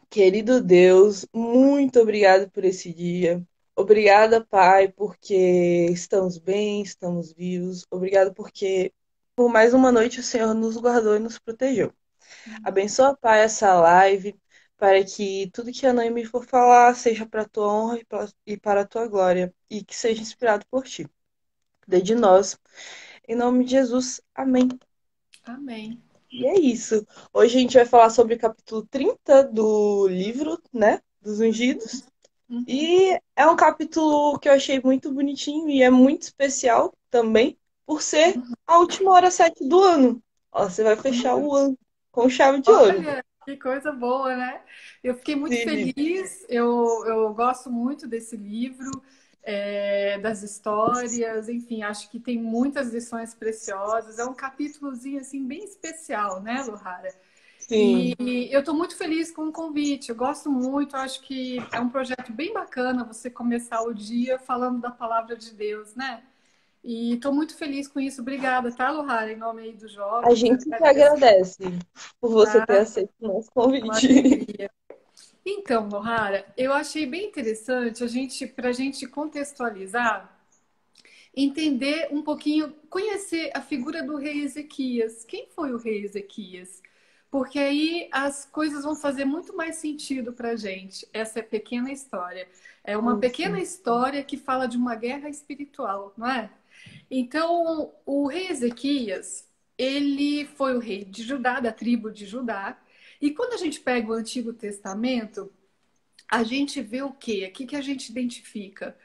Querido Deus, muito obrigado por esse dia. Obrigada, Pai, porque estamos bem, estamos vivos. Obrigado porque por mais uma noite o Senhor nos guardou e nos protegeu. Abençoa, Pai, essa live para que tudo que a Noemi for falar seja para a tua honra e para a tua glória e que seja inspirado por ti. Dê de nós. Em nome de Jesus, amém. Amém. E é isso. Hoje a gente vai falar sobre o capítulo 30 do livro, né? Dos Ungidos. Uhum. E é um capítulo que eu achei muito bonitinho e é muito especial também, por ser a última hora 7 do ano. Ó, você vai fechar o ano com chave de ouro. Olha, que coisa boa, né? Eu fiquei muito Sim, feliz. Eu gosto muito desse livro, das histórias, enfim, acho que tem muitas lições preciosas. É um capítulozinho assim bem especial, né, Lohara? E sim. eu estou muito feliz com o convite. Eu gosto muito, acho que é um projeto bem bacana você começar o dia falando da palavra de Deus, né? E estou muito feliz com isso. Obrigada, tá, Lohara? Em nome aí dos A jovens, gente que agradeço, agradece por você ter tá? aceito o nosso Uma convite. alegria. Então, Lohara, eu achei bem interessante para a gente contextualizar, entender um pouquinho, conhecer a figura do rei Ezequias. Quem foi o rei Ezequias? Porque aí as coisas vão fazer muito mais sentido para a gente. Essa é pequena história. É uma pequena Isso. história que fala de uma guerra espiritual, não é? Então, o rei Ezequias, ele foi o rei de Judá, da tribo de Judá. E quando a gente pega o Antigo Testamento, a gente vê o quê? O que a gente identifica?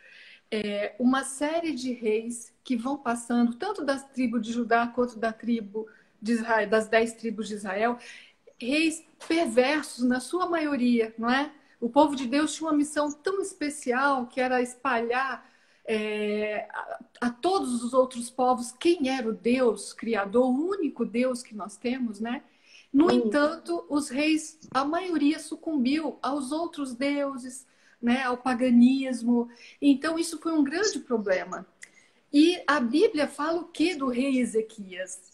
Uma série de reis que vão passando, tanto da tribo de Judá quanto da tribo de Israel, das 10 tribos de Israel, reis perversos na sua maioria, não é? O povo de Deus tinha uma missão tão especial que era espalhar a todos os outros povos quem era o Deus criador, o único Deus que nós temos, né? No Hum, entanto, os reis, a maioria sucumbiu aos outros deuses, né, ao paganismo. Então, isso foi um grande problema. E a Bíblia fala o que do rei Ezequias?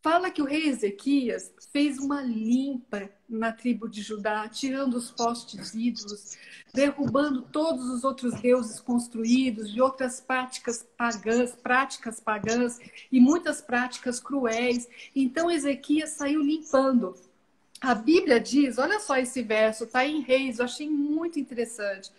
Fala que o rei Ezequias fez uma limpa na tribo de Judá, tirando os postes ídolos, derrubando todos os outros deuses construídos, de outras práticas pagãs e muitas práticas cruéis. Então Ezequias saiu limpando. A Bíblia diz, olha só esse verso, está em Reis, eu achei muito interessante.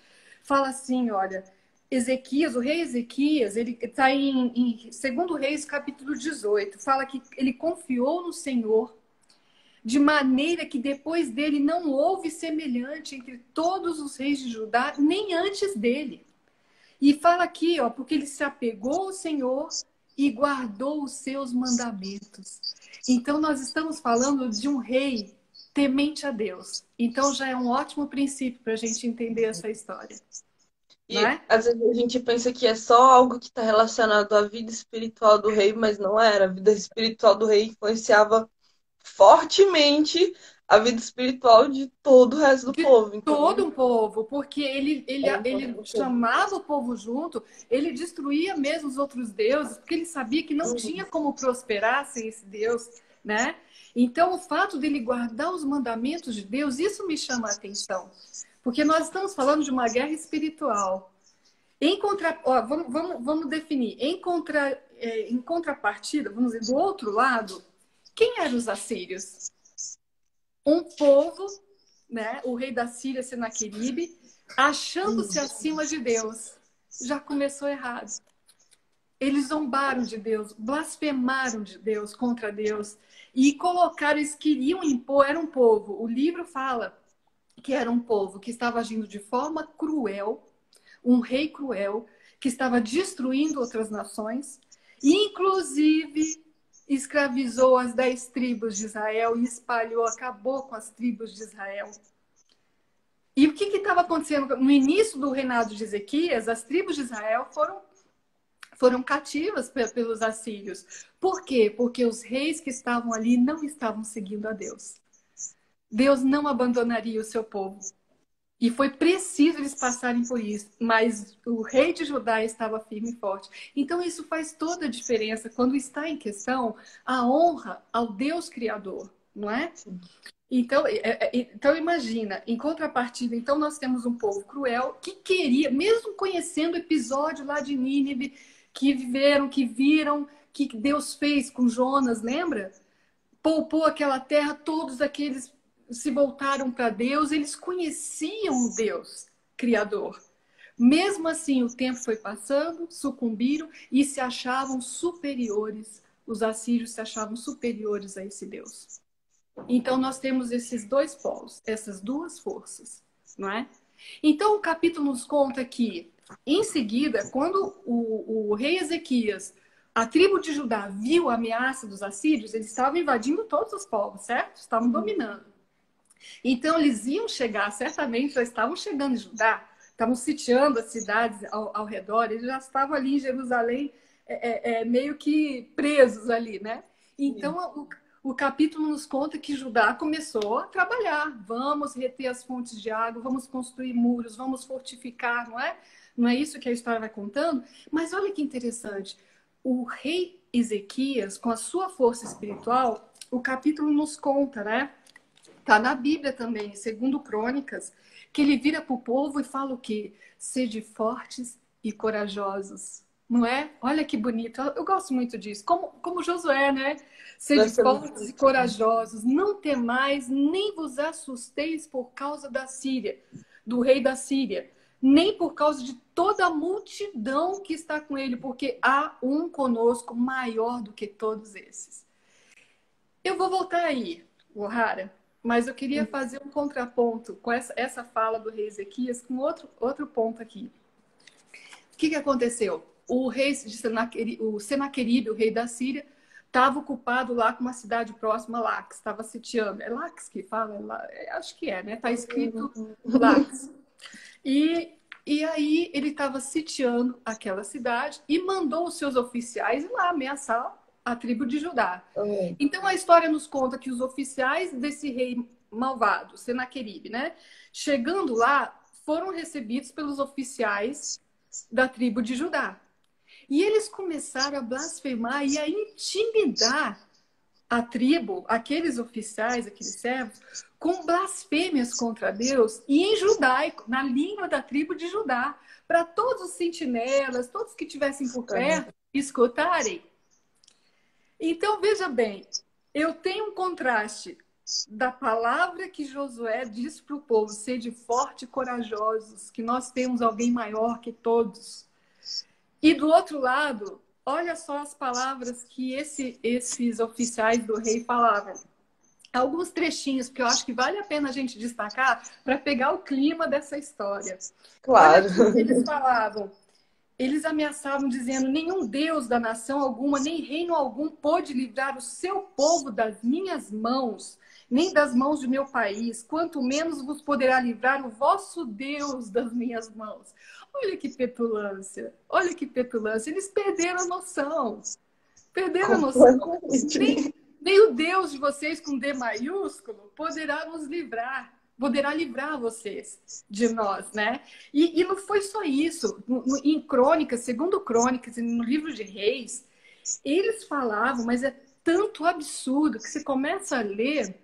Fala assim, olha, Ezequias, o rei Ezequias, ele está em 2 Reis, capítulo 18, fala que ele confiou no Senhor, de maneira que depois dele não houve semelhante entre todos os reis de Judá, nem antes dele. E fala aqui, ó, porque ele se apegou ao Senhor e guardou os seus mandamentos. Então, nós estamos falando de um rei temente a Deus. Então, já é um ótimo princípio para a gente entender essa história, não E é? às vezes a gente pensa que é só algo que está relacionado à vida espiritual do rei, mas não era. A vida espiritual do rei influenciava fortemente a vida espiritual de todo o resto do De povo. todo Então, um povo, porque era ele importante. chamava o povo junto, ele destruía mesmo os outros deuses, porque ele sabia que não tinha como prosperar sem esse Deus, né? Então, o fato dele guardar os mandamentos de Deus, isso me chama a atenção, porque nós estamos falando de uma guerra espiritual. Vamos definir. Em contrapartida, vamos dizer, do outro lado, quem eram os assírios? Um povo, né, o rei da Síria, Senaqueribe, achando-se acima de Deus. Já começou errado. Eles zombaram de Deus, blasfemaram de Deus contra Deus e colocaram, eles queriam impor, era um povo. O livro fala que era um povo que estava agindo de forma cruel, um rei cruel, que estava destruindo outras nações, e inclusive escravizou as 10 tribos de Israel e espalhou, acabou com as tribos de Israel. E o que estava acontecendo? No início do reinado de Ezequias, as tribos de Israel foram cativas pelos assírios. Por quê? Porque os reis que estavam ali não estavam seguindo a Deus. Deus não abandonaria o seu povo. E foi preciso eles passarem por isso. Mas o rei de Judá estava firme e forte. Então isso faz toda a diferença quando está em questão a honra ao Deus Criador, não é? Então imagina, em contrapartida, então nós temos um povo cruel que queria, mesmo conhecendo o episódio lá de Nínive, que viveram, que viram, que Deus fez com Jonas, lembra? Poupou aquela terra, todos aqueles se voltaram para Deus, eles conheciam o Deus Criador. Mesmo assim, o tempo foi passando, sucumbiram e se achavam superiores. Os assírios se achavam superiores a esse Deus. Então, nós temos esses dois polos, essas duas forças, não é? Então, o capítulo nos conta que, em seguida, quando o rei Ezequias, a tribo de Judá, viu a ameaça dos assírios, eles estavam invadindo todos os povos, certo? Estavam dominando. Então, eles iam chegar, certamente já estavam chegando em Judá, estavam sitiando as cidades ao redor, eles já estavam ali em Jerusalém, meio que presos ali, né? Então, o capítulo nos conta que Judá começou a trabalhar. Vamos reter as fontes de água, vamos construir muros, vamos fortificar, não é? Não é isso que a história vai contando? Mas olha que interessante. O rei Ezequias, com a sua força espiritual, o capítulo nos conta, né? Está na Bíblia também, segundo Crônicas, que ele vira para o povo e fala o quê? Sede fortes e corajosos. Não é? Olha que bonito. Eu gosto muito disso. Como Josué, né? Sede fortes e corajosos. Não temais, nem vos assusteis por causa da Síria, do rei da Síria, nem por causa de toda a multidão que está com ele, porque há um conosco maior do que todos esses. Eu vou voltar aí, Ohara, mas eu queria fazer um contraponto com essa fala do rei Ezequias com outro ponto aqui. O que aconteceu? O rei de Senaqueribe, o rei da Síria, estava ocupado lá com uma cidade próxima, Lax, estava sitiando. É Lax que fala? Acho que é, né? Está escrito Lax. E aí ele estava sitiando aquela cidade e mandou os seus oficiais ir lá ameaçar a tribo de Judá. Então a história nos conta que os oficiais desse rei malvado, Senaqueribe, né, chegando lá, foram recebidos pelos oficiais da tribo de Judá. E eles começaram a blasfemar e a intimidar a tribo, aqueles oficiais, aqueles servos, com blasfêmias contra Deus e em judaico, na língua da tribo de Judá, para todos os sentinelas, todos que estivessem por perto, escutarem. Então, veja bem, eu tenho um contraste da palavra que Josué disse para o povo, sede forte e corajosos, que nós temos alguém maior que todos. E do outro lado, olha só as palavras que esses oficiais do rei falavam. Alguns trechinhos que eu acho que vale a pena a gente destacar para pegar o clima dessa história. Claro. Olha, eles falavam, eles ameaçavam dizendo, nenhum Deus da nação alguma, nem reino algum pôde livrar o seu povo das minhas mãos, nem das mãos de meu país, quanto menos vos poderá livrar o vosso Deus das minhas mãos. Olha que petulância, olha que petulância. Eles perderam a noção. Perderam a noção. Nem o Deus de vocês com D maiúsculo poderá nos livrar. Poderá livrar vocês de nós, né? E não foi só isso. Em Crônicas, segundo Crônicas, e no livro de Reis, eles falavam, mas é tanto absurdo que você começa a ler,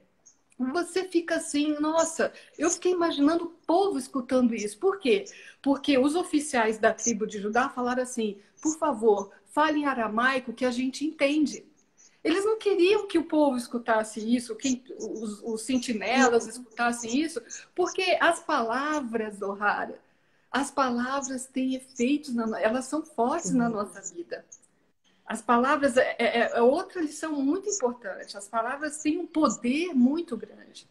você fica assim, nossa, eu fiquei imaginando o povo escutando isso. Por quê? Porque os oficiais da tribo de Judá falaram assim, por favor, fale em aramaico que a gente entende. Eles não queriam que o povo escutasse isso, que os sentinelas escutassem isso, porque as palavras, Ohara, as palavras têm efeitos, elas são fortes na nossa vida. As palavras é outra lição muito importante. As palavras têm um poder muito grande.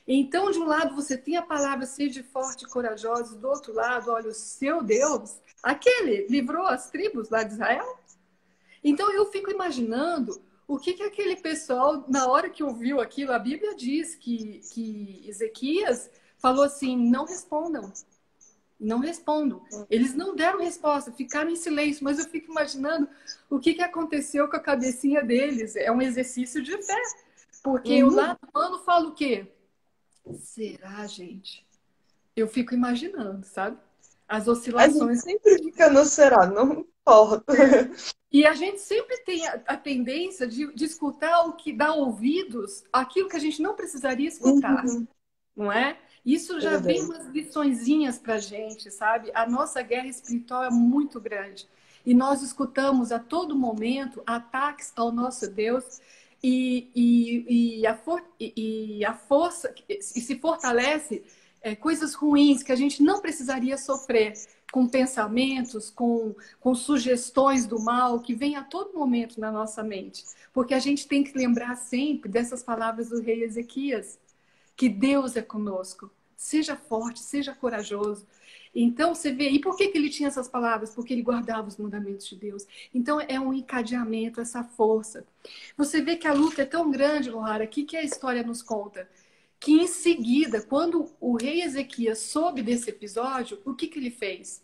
Então, de um lado, você tem a palavra seja forte e corajoso, do outro lado, olha, o seu Deus, aquele livrou as tribos lá de Israel. Então, eu fico imaginando o que aquele pessoal, na hora que ouviu aquilo, a Bíblia diz que Ezequias falou assim, não respondam. Não respondam. Eles não deram resposta, ficaram em silêncio, mas eu fico imaginando o que aconteceu com a cabecinha deles. É um exercício de fé. Porque o lado humano fala o quê? Será, gente? Eu fico imaginando, sabe? As A oscilações. gente sempre fica no será, não importa. E a gente sempre tem a tendência de escutar o que dá ouvidos àquilo que a gente não precisaria escutar, Uhum. não é? Isso já vem Verdade. umas liçõezinhas para a gente, sabe? A nossa guerra espiritual é muito grande. E nós escutamos a todo momento ataques ao nosso Deus e a força e se fortalece coisas ruins que a gente não precisaria sofrer com pensamentos, com sugestões do mal que vêm a todo momento na nossa mente. Porque a gente tem que lembrar sempre dessas palavras do rei Ezequias, que Deus é conosco. Seja forte, seja corajoso. Então, você vê, e por que ele tinha essas palavras? Porque ele guardava os mandamentos de Deus. Então, é um encadeamento, essa força. Você vê que a luta é tão grande, Lohara, aqui que a história nos conta. Que em seguida, quando o rei Ezequias soube desse episódio, o que ele fez?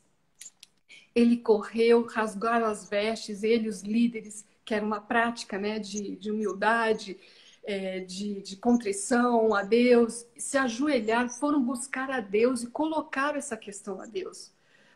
Ele correu, rasgaram as vestes, ele e os líderes, que era uma prática, né, de humildade, de contrição a Deus, se ajoelharam, foram buscar a Deus e colocaram essa questão a Deus.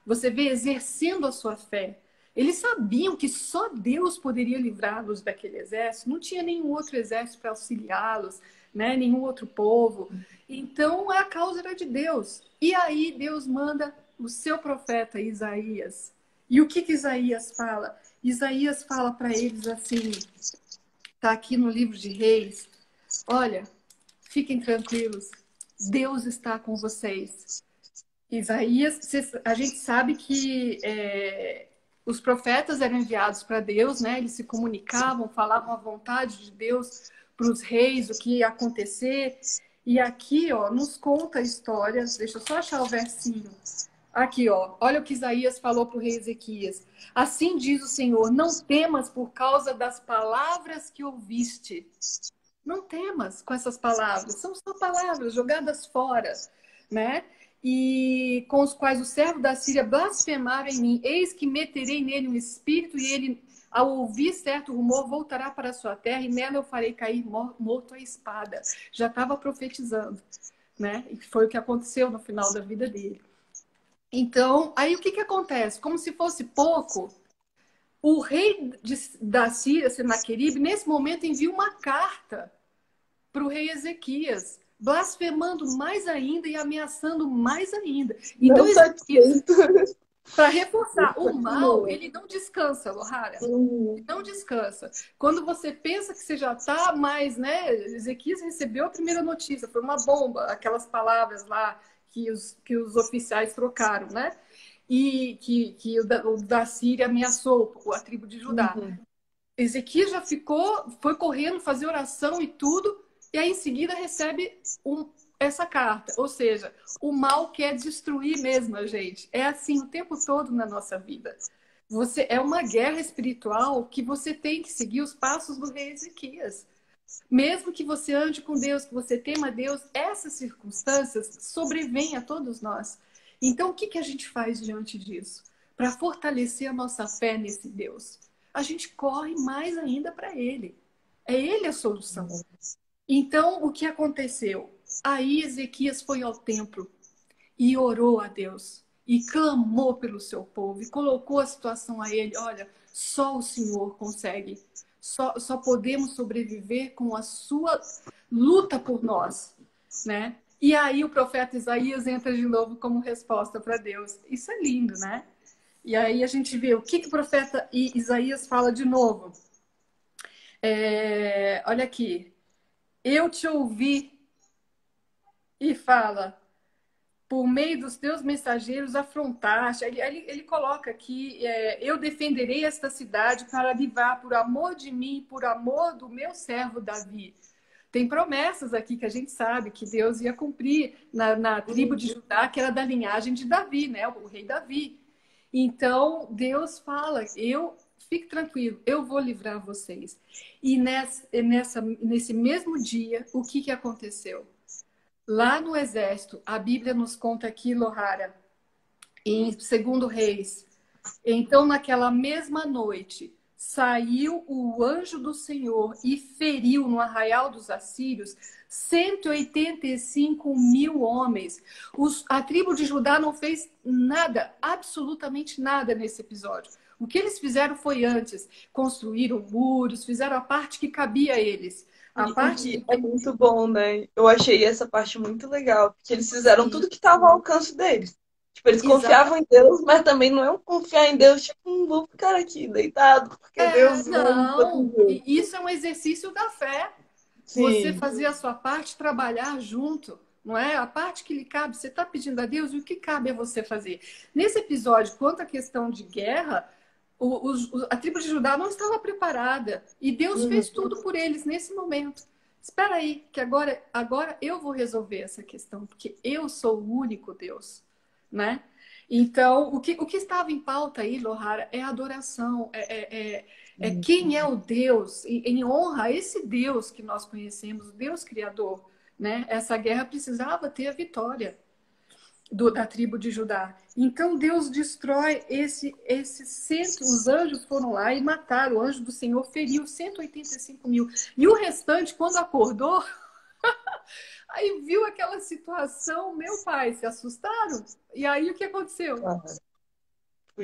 Você vê exercendo a sua fé. Eles sabiam que só Deus poderia livrá-los daquele exército, não tinha nenhum outro exército para auxiliá-los, né? Nenhum outro povo. Então a causa era de Deus. E aí Deus manda o seu profeta Isaías. E o que Isaías fala? Isaías fala para eles assim, está aqui no livro de Reis: olha, fiquem tranquilos, Deus está com vocês. Isaías, a gente sabe que os profetas eram enviados para Deus, né? Eles se comunicavam, falavam a vontade de Deus para os reis, o que ia acontecer. E aqui, ó, nos conta a história. Deixa eu só achar o versinho. Aqui, ó, olha o que Isaías falou para o rei Ezequias. Assim diz o Senhor: não temas por causa das palavras que ouviste. Não temas com essas palavras. São só palavras jogadas fora, né? E com os quais o servo da Síria blasfemaram em mim. Eis que meterei nele um espírito e ele, ao ouvir certo rumor, voltará para a sua terra e nela eu farei cair morto a espada. Já estava profetizando, né? E foi o que aconteceu no final da vida dele. Então, aí o que acontece? Como se fosse pouco, o rei da Síria, Senaqueribe, nesse momento envia uma carta para o rei Ezequias, blasfemando mais ainda e ameaçando mais ainda. Não Então, Ezequias, satisfeito. para reforçar, o mal, Continua. ele não descansa, Lohara. Uhum. Não descansa. Quando você pensa que você já está mais, né? Ezequias recebeu a primeira notícia, foi uma bomba, aquelas palavras lá que os oficiais trocaram, né? E que o da Síria ameaçou a tribo de Judá. Uhum. Ezequias já foi correndo fazer oração e tudo, e aí em seguida recebe essa carta. Ou seja, o mal quer destruir mesmo a gente. É assim o tempo todo na nossa vida. É uma guerra espiritual que você tem que seguir os passos do rei Ezequias. Mesmo que você ande com Deus, que você tema Deus, essas circunstâncias sobrevêm a todos nós. Então, o que a gente faz diante disso? Para fortalecer a nossa fé nesse Deus, a gente corre mais ainda para Ele. É Ele a solução. Então, o que aconteceu? Aí Ezequias foi ao templo e orou a Deus e clamou pelo seu povo e colocou a situação a ele. Olha, só o Senhor consegue. Só podemos sobreviver com a sua luta por nós, né? E aí o profeta Isaías entra de novo como resposta para Deus. Isso é lindo, né? E aí a gente vê o que o profeta Isaías fala de novo. Olha aqui. Eu te ouvi e fala, por meio dos teus mensageiros afrontaste. Ele coloca aqui, eu defenderei esta cidade para livrar por amor de mim, por amor do meu servo Davi. Tem promessas aqui que a gente sabe que Deus ia cumprir na tribo de Judá, que era da linhagem de Davi, né? O rei Davi. Então, Deus fala, fique tranquilo, eu vou livrar vocês. E nesse mesmo dia, o que aconteceu? Lá no exército, a Bíblia nos conta aqui, Lohara, em 2 Reis. Então, naquela mesma noite, saiu o anjo do Senhor e feriu no arraial dos assírios 185 mil homens. A tribo de Judá não fez nada, absolutamente nada nesse episódio. O que eles fizeram foi antes. Construíram muros, fizeram a parte que cabia a eles. A E o parte que que... é muito bom, né? Eu achei essa parte muito legal, porque eles fizeram Sim, tudo que estava ao alcance deles. Tipo, eles confiavam exato. em Deus, mas também não é um confiar em Deus, tipo, vou ficar aqui deitado, porque Deus vai me Não, proteger. e isso é um exercício da fé. Você Sim. fazer a sua parte, trabalhar junto, não é? A parte que lhe cabe, você está pedindo a Deus e o que cabe a você fazer. Nesse episódio, quanto à questão de guerra, a tribo de Judá não estava preparada e Deus Uhum. fez tudo por eles nesse momento. Espera aí, que agora eu vou resolver essa questão, porque eu sou o único Deus, né? Então, o que estava em pauta aí, Lohara, é adoração, é quem é o Deus, em honra a esse Deus que nós conhecemos, o Deus Criador, né? Essa guerra precisava ter a vitória da tribo de Judá. Então Deus destrói esse centro. Os anjos foram lá e mataram. O anjo do Senhor feriu 185 mil. E o restante, quando acordou, aí viu aquela situação, meu pai, se assustaram. E aí o que aconteceu? Ah,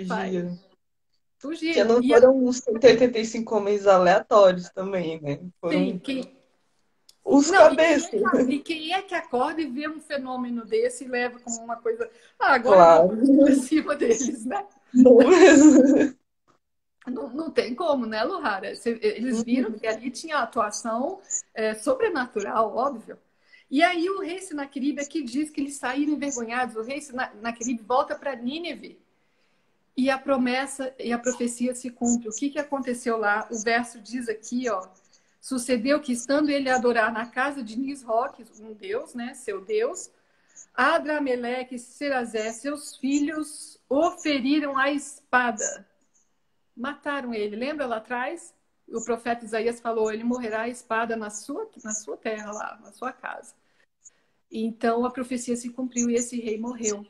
Pai, fugia. Porque fugiram. não foram os 185 homens aleatórios também, né? Sim, Foram os não, cabeças. e quem é que acorda e vê um fenômeno desse e leva como uma coisa. Ah, agora eu vou Claro. partir para cima deles, né? Não mesmo. Não, não tem como, né, Luhara? Eles viram que ali tinha atuação sobrenatural, óbvio. E aí o rei Sinaqueribe aqui diz que eles saíram envergonhados. O rei Sinaqueribe volta para Nínive e a promessa e a profecia se cumpre. O que aconteceu lá? O verso diz aqui, ó. Sucedeu que, estando ele a adorar na casa de Nisroque, um deus, né, seu deus, Adrameleque e Serazé, seus filhos, o feriram à espada. Mataram ele. Lembra lá atrás? O profeta Isaías falou: ele morrerá à espada na sua terra, lá, na sua casa. Então a profecia se cumpriu e esse rei morreu.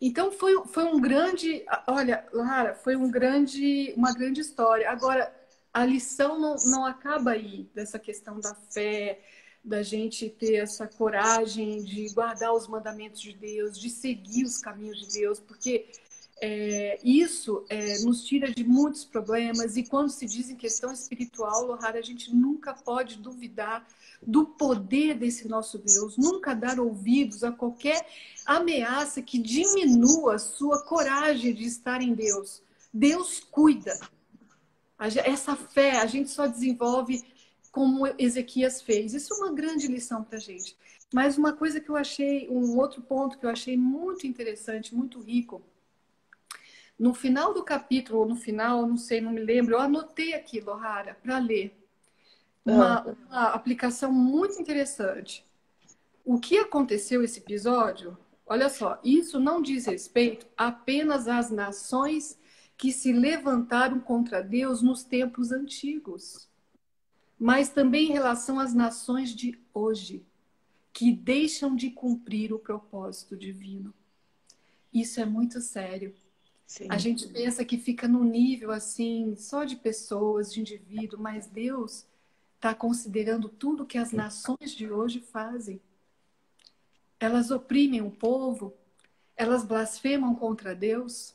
Então foi um grande. Olha, Lara, foi uma grande história. Agora, a lição não acaba aí, dessa questão da fé, da gente ter essa coragem de guardar os mandamentos de Deus, de seguir os caminhos de Deus, porque isso nos tira de muitos problemas. E quando se diz em questão espiritual, Lohara, a gente nunca pode duvidar do poder desse nosso Deus, nunca dar ouvidos a qualquer ameaça que diminua a sua coragem de estar em Deus. Deus cuida. Essa fé a gente só desenvolve como Ezequias fez. Isso é uma grande lição para a gente. Mas uma coisa que eu achei, um outro ponto que eu achei muito interessante, muito rico, no final do capítulo, ou no final, não sei, não me lembro, eu anotei aqui, Lohara, para ler. Ah, Uma aplicação muito interessante. O que aconteceu esse episódio? Olha só, isso não diz respeito apenas às nações que se levantaram contra Deus nos tempos antigos, mas também em relação às nações de hoje, que deixam de cumprir o propósito divino. Isso é muito sério. A sim. gente pensa que fica num nível assim, só de pessoas, de indivíduo, mas Deus está considerando tudo que as nações de hoje fazem. Elas oprimem o povo, elas blasfemam contra Deus,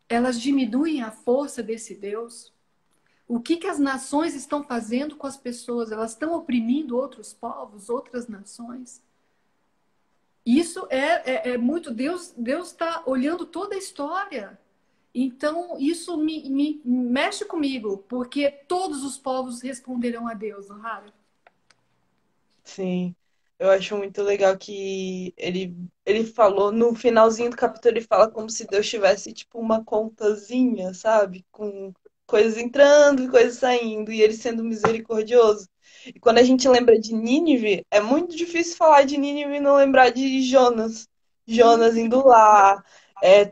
elas diminuem a força desse Deus. O que as nações estão fazendo com as pessoas? Elas estão oprimindo outros povos, outras nações. Isso é muito. Deus está olhando toda a história. Então, isso me mexe comigo, porque todos os povos responderão a Deus, Ohara. Sim, eu acho muito legal que ele falou, no finalzinho do capítulo, ele fala como se Deus tivesse, tipo, uma contazinha, sabe? Com coisas entrando e coisas saindo, e ele sendo misericordioso. E quando a gente lembra de Nínive, é muito difícil falar de Nínive e não lembrar de Jonas. Jonas indo lá,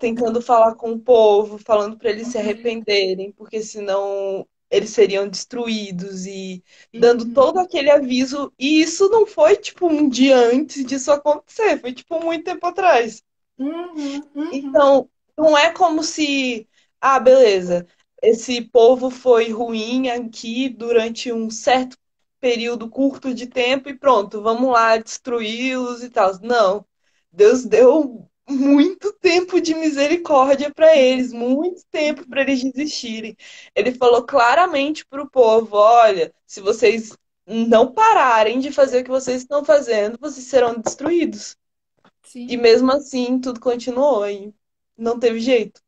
tentando falar com o povo, falando para eles se arrependerem, porque senão eles seriam destruídos e dando Uhum, todo aquele aviso. E isso não foi, tipo, um dia antes disso acontecer, foi, tipo, muito tempo atrás. uhum, uhum, Então, não é como se, ah, beleza, esse povo foi ruim aqui durante um certo período curto de tempo e pronto, vamos lá destruí-los e tal. Não. Deus deu muito tempo de misericórdia para eles, muito tempo para eles desistirem. Ele falou claramente para o povo: olha, se vocês não pararem de fazer o que vocês estão fazendo, vocês serão destruídos. E Sim. mesmo assim, tudo continuou e não teve jeito.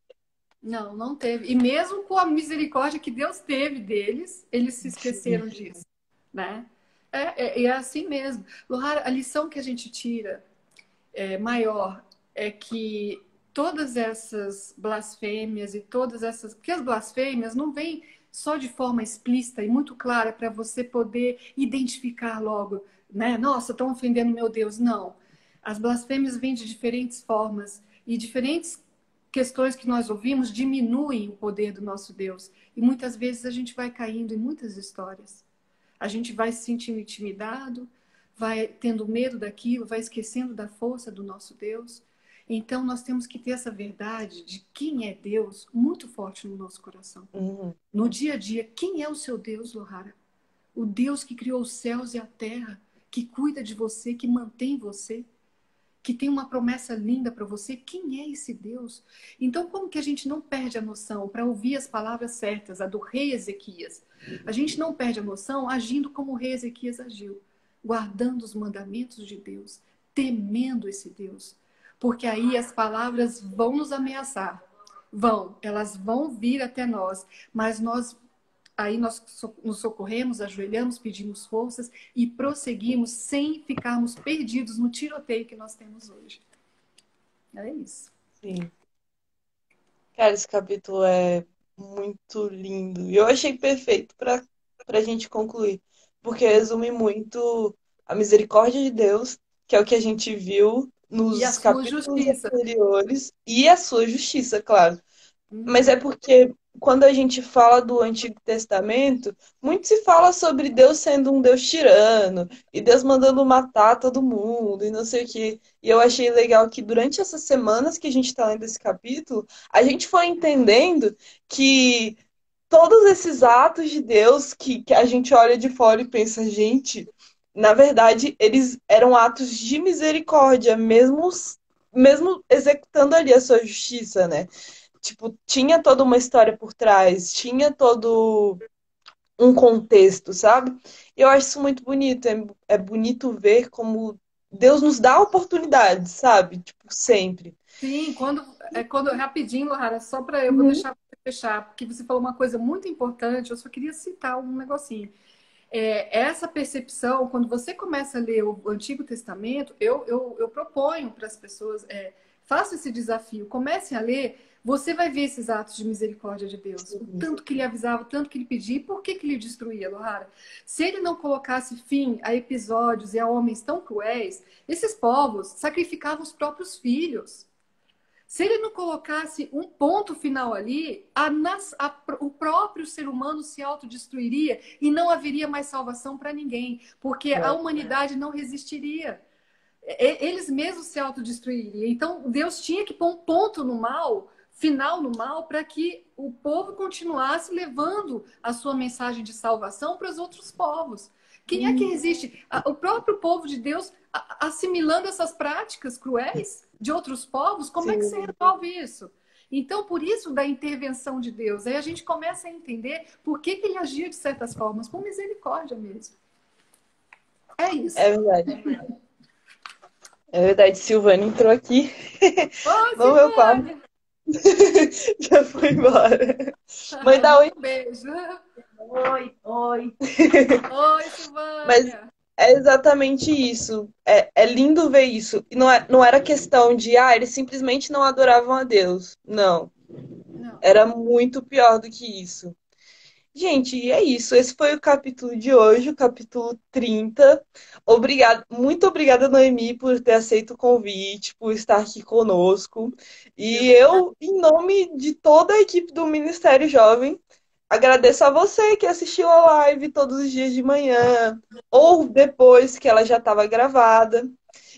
Não, não teve. E mesmo com a misericórdia que Deus teve deles, eles se esqueceram disso, né? É assim mesmo. Lohara, a lição que a gente tira maior é que todas essas blasfêmias e todas essas. Porque as blasfêmias não vêm só de forma explícita e muito clara para você poder identificar logo, né? Nossa, estão ofendendo meu Deus. Não. As blasfêmias vêm de diferentes formas e diferentes questões que nós ouvimos diminuem o poder do nosso Deus. E muitas vezes a gente vai caindo em muitas histórias. A gente vai se sentindo intimidado, vai tendo medo daquilo, vai esquecendo da força do nosso Deus. Então nós temos que ter essa verdade de quem é Deus muito forte no nosso coração. Uhum. No dia a dia, quem é o seu Deus, Lohara? O Deus que criou os céus e a terra, que cuida de você, que mantém você, que tem uma promessa linda para você. Quem é esse Deus? Então, como que a gente não perde a noção para ouvir as palavras certas, a do rei Ezequias? A gente não perde a noção agindo como o rei Ezequias agiu, guardando os mandamentos de Deus, temendo esse Deus. Porque aí as palavras vão nos ameaçar. Elas vão vir até nós, mas aí nós nos socorremos, ajoelhamos, pedimos forças e prosseguimos sem ficarmos perdidos no tiroteio que nós temos hoje. É isso. Sim. Cara, esse capítulo é muito lindo. E eu achei perfeito para a gente concluir. Porque resume muito a misericórdia de Deus, que é o que a gente viu E a nos sua capítulos justiça. anteriores, e a sua justiça, claro. Mas é Uhum. porque quando a gente fala do Antigo Testamento, muito se fala sobre Deus sendo um Deus tirano e Deus mandando matar todo mundo e não sei o quê. E eu achei legal que durante essas semanas que a gente está lendo esse capítulo, a gente foi entendendo que todos esses atos de Deus que a gente olha de fora e pensa, gente, na verdade, eles eram atos de misericórdia, mesmo executando ali a sua justiça, né? Tipo, tinha toda uma história por trás, tinha todo um contexto, sabe? E eu acho isso muito bonito. É bonito ver como Deus nos dá oportunidades, sabe? Tipo, sempre. Sim, quando rapidinho, Lohara, só para eu vou Uhum. deixar você fechar, porque você falou uma coisa muito importante, eu só queria citar um negocinho. Essa percepção, quando você começa a ler o Antigo Testamento, eu proponho para as pessoas, faça esse desafio, comecem a ler, você vai ver esses atos de misericórdia de Deus, o tanto que ele avisava, o tanto que ele pedia, e por que que ele destruía, Lohara? Se ele não colocasse fim a episódios e a homens tão cruéis, esses povos sacrificavam os próprios filhos. Se ele não colocasse um ponto final ali, o próprio ser humano se autodestruiria e não haveria mais salvação para ninguém, porque a É. humanidade não resistiria. Eles mesmos se autodestruiriam. Então, Deus tinha que pôr um ponto no mal, final no mal, para que o povo continuasse levando a sua mensagem de salvação para os outros povos. Quem é que Uhum. resiste? O próprio povo de Deus assimilando essas práticas cruéis de outros povos, como é que se Sim. resolve isso? Então, por isso da intervenção de Deus, aí a gente começa a entender por que ele agia de certas formas, por misericórdia mesmo. É isso. É verdade. É verdade. Silvana entrou aqui Ô, no meu quarto. Silvânia! Já foi embora. Mãe, dá oi. Manda um beijo. Oi, oi. Oi, Mas Silvânia. é exatamente isso. É lindo ver isso. E não era questão de, eles simplesmente não adoravam a Deus. Não. Não. Era muito pior do que isso. Gente, e é isso. Esse foi o capítulo de hoje, o capítulo 30. Muito obrigada, Noemi, por ter aceito o convite, por estar aqui conosco. Eu E que agradeço. eu, em nome de toda a equipe do Ministério Jovem, agradeço a você que assistiu a live todos os dias de manhã, ou depois que ela já estava gravada.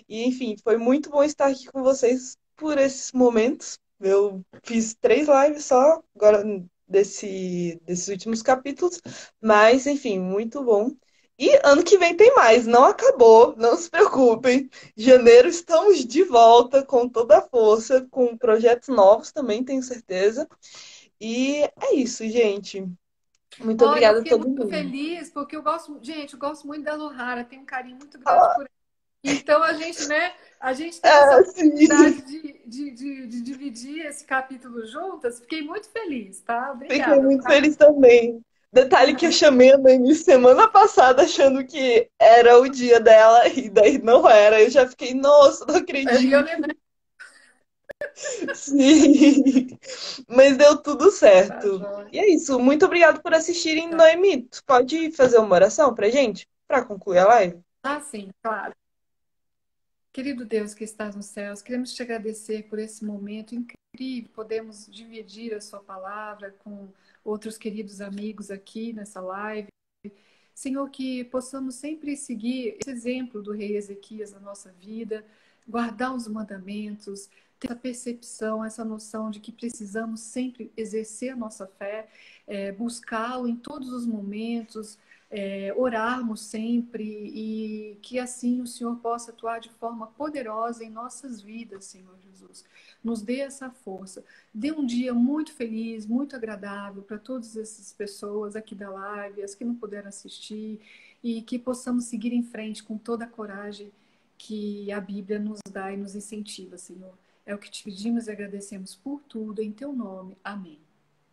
E, enfim, foi muito bom estar aqui com vocês por esses momentos. Eu fiz 3 lives só, agora desses últimos capítulos, mas, enfim, muito bom. E ano que vem tem mais, não acabou, não se preocupem. Janeiro estamos de volta com toda a força, com projetos novos também, tenho certeza. E é isso, gente. Muito Olha, eu obrigada a fiquei todo muito mundo. feliz, porque eu gosto, gente, eu gosto muito da Lohara, tenho um carinho muito grande por ela. Então a gente, né, a gente teve essa É, sim, oportunidade de dividir esse capítulo juntas. Fiquei muito feliz, tá? fiquei Obrigada, muito tá? feliz também. Detalhe que eu chamei a Noemi semana passada achando que era o dia dela e daí não era. Eu já fiquei, nossa, não E eu acredito. lembrei, Sim, mas deu tudo tá, certo. joia. E é isso. Muito obrigado por assistirem, Noemi. Tu pode fazer uma oração pra gente? Pra concluir a live? Ah, sim, claro. Querido Deus que estás nos céus, queremos te agradecer por esse momento incrível. Podemos dividir a sua palavra com outros queridos amigos aqui nessa live. Senhor, que possamos sempre seguir esse exemplo do rei Ezequias na nossa vida, guardar os mandamentos, ter essa percepção, essa noção de que precisamos sempre exercer a nossa fé, buscá-lo em todos os momentos, orarmos sempre e que assim o Senhor possa atuar de forma poderosa em nossas vidas, Senhor Jesus. Nos dê essa força. Dê um dia muito feliz, muito agradável para todas essas pessoas aqui da live, as que não puderam assistir, e que possamos seguir em frente com toda a coragem que a Bíblia nos dá e nos incentiva, Senhor. É o que te pedimos e agradecemos por tudo, em teu nome. Amém.